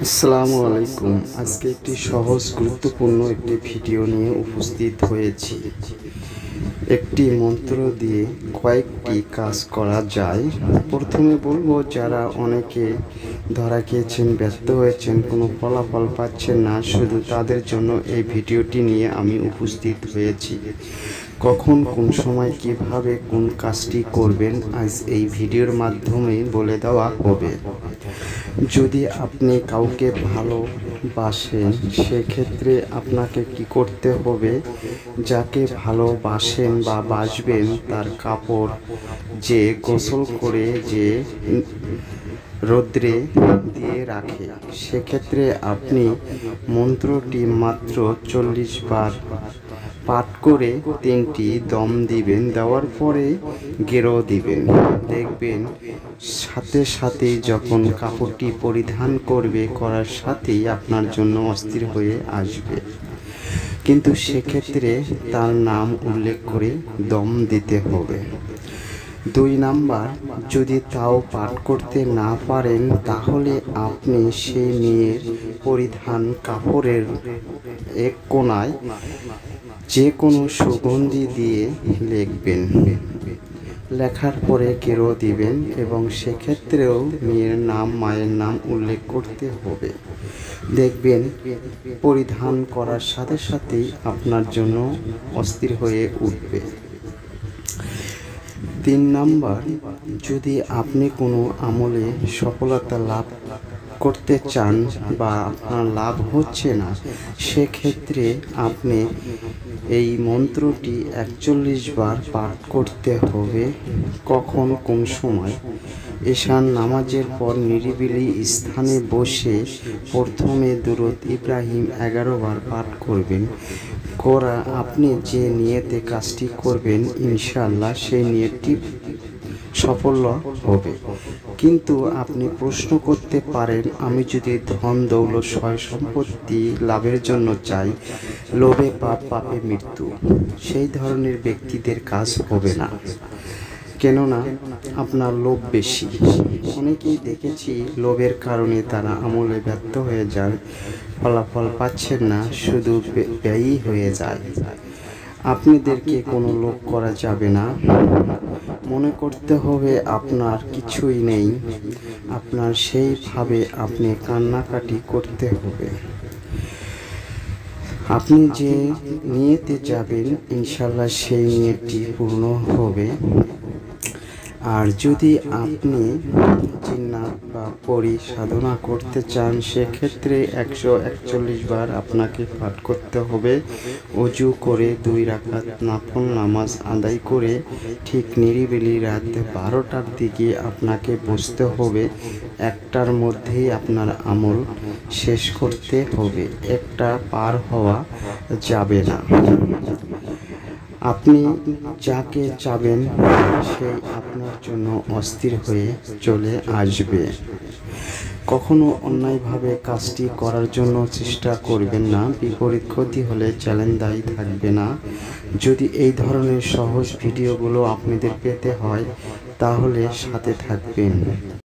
আসসালামু আলাইকুম। আজকে একটি সহজ গুরুত্বপূর্ণ একটি ভিডিও নিয়ে উপস্থিত হয়েছি। একটি মন্ত্র দিয়ে কয়েকটি কাজ করা যায়। প্রথমে বলবো, যারা অনেকে ধরা খেয়েছেন, ব্যর্থ হয়েছেন, কোনো ফলাফল পাচ্ছেন না, শুধু তাদের জন্য এই ভিডিওটি নিয়ে আমি উপস্থিত হয়েছি। কখন, কোন সময়, কিভাবে কোন কাজটি করবেন আজ এই ভিডিওর মাধ্যমে বলে দেওয়া হবে। যদি আপনি কাউকে ভালোবাসেন, সেক্ষেত্রে আপনাকে কি করতে হবে, যাকে ভালোবাসেন বা বাসবেন তার কাপড় যে গোসল করে যে রৌদ্রে দিয়ে রাখে, সেক্ষেত্রে আপনি মন্ত্রটি মাত্র 40 বার পাঠ করে 3টি দম দিবেন। দেওয়ার পরে গেরো দিবেন। দেখবেন সাথে সাথেই যখন কাপড়টি পরিধান করবে, করার সাথেই আপনার জন্য অস্থির হয়ে আসবে। কিন্তু সেক্ষেত্রে তার নাম উল্লেখ করে দম দিতে হবে। 2 নাম্বার, যদি তাও পাঠ করতে না পারেন, তাহলে আপনি সেই মেয়ের পরিধান কাপড়ের এক কোণায় যে কোনো সুগন্ধি দিয়ে লিখবেন। লেখার পরে গেরো দিবেন এবং সেক্ষেত্রেও মেয়ের নাম, মায়ের নাম উল্লেখ করতে হবে। দেখবেন পরিধান করার সাথে সাথেই আপনার জন্য অস্থির হয়ে উঠবে। 3 নাম্বার, যদি আপনি কোনো আমলে সফলতা লাভ করতে চান বা আপনার লাভ হচ্ছে না, সেক্ষেত্রে আপনি এই মন্ত্রটি 41 বার পাঠ করতে হবে। কখন, কোন সময়? ঈশান নামাজের পর নিরিবিলি স্থানে বসে প্রথমে দুরূদ ইব্রাহিম 11 বার পাঠ করবেন। আপনি যে নিয়তে কাজটি করবেন, ইনশাআল্লাহ সেই নিয়তটি সফল হবে। কিন্তু আপনি প্রশ্ন করতে পারেন, আমি যদি ধন দৌলত সয় সম্পত্তি লাভের জন্য চাই, লোভে পাপ, পাপে মৃত্যু, সেই ধরনের ব্যক্তিদের কাজ হবে না। কেননা আপনার লোভ বেশি। অনেকেই দেখেছি লোভের কারণে তারা আমলে ব্যর্থ হয়ে যায়, ফলাফল পাচ্ছেন না, শুধু ব্যয়ই হয়ে যায়। আপনাদেরকে কোনো লোভ করা যাবে না। মনে করতে হবে আপনার কিছুই নেই, আপনার সেইভাবে আপনি কান্নাকাটি করতে হবে। আপনি যে নিয়তে যাবেন, ইনশাল্লাহ সেই নিয়তটি পূর্ণ হবে। আর যদি আপনি জিন্নাত বা পরি সাধনা করতে চান, সেক্ষেত্রে 141 বার আপনাকে পাঠ করতে হবে। অজু করে 2 রাকাত নফল নামাজ আদায় করে ঠিক নিরিবিলি রাত 12টার দিকে আপনাকে বসতে হবে। 1টার মধ্যেই আপনার আমল শেষ করতে হবে, 1টা পার হওয়া যাবে না। আপনি যাকে চাবেন সেই আপনার জন্য অস্থির হয়ে চলে আসবে। কখনো অন্যায়ভাবে কাজটি করার জন্য চেষ্টা করবেন না, বিপরীত ক্ষতি হলে চ্যালেঞ্জ দায়ী থাকবে না। যদি এই ধরনের সহজ ভিডিওগুলো আপনাদের পেতে হয়, তাহলে সাথে থাকবেন।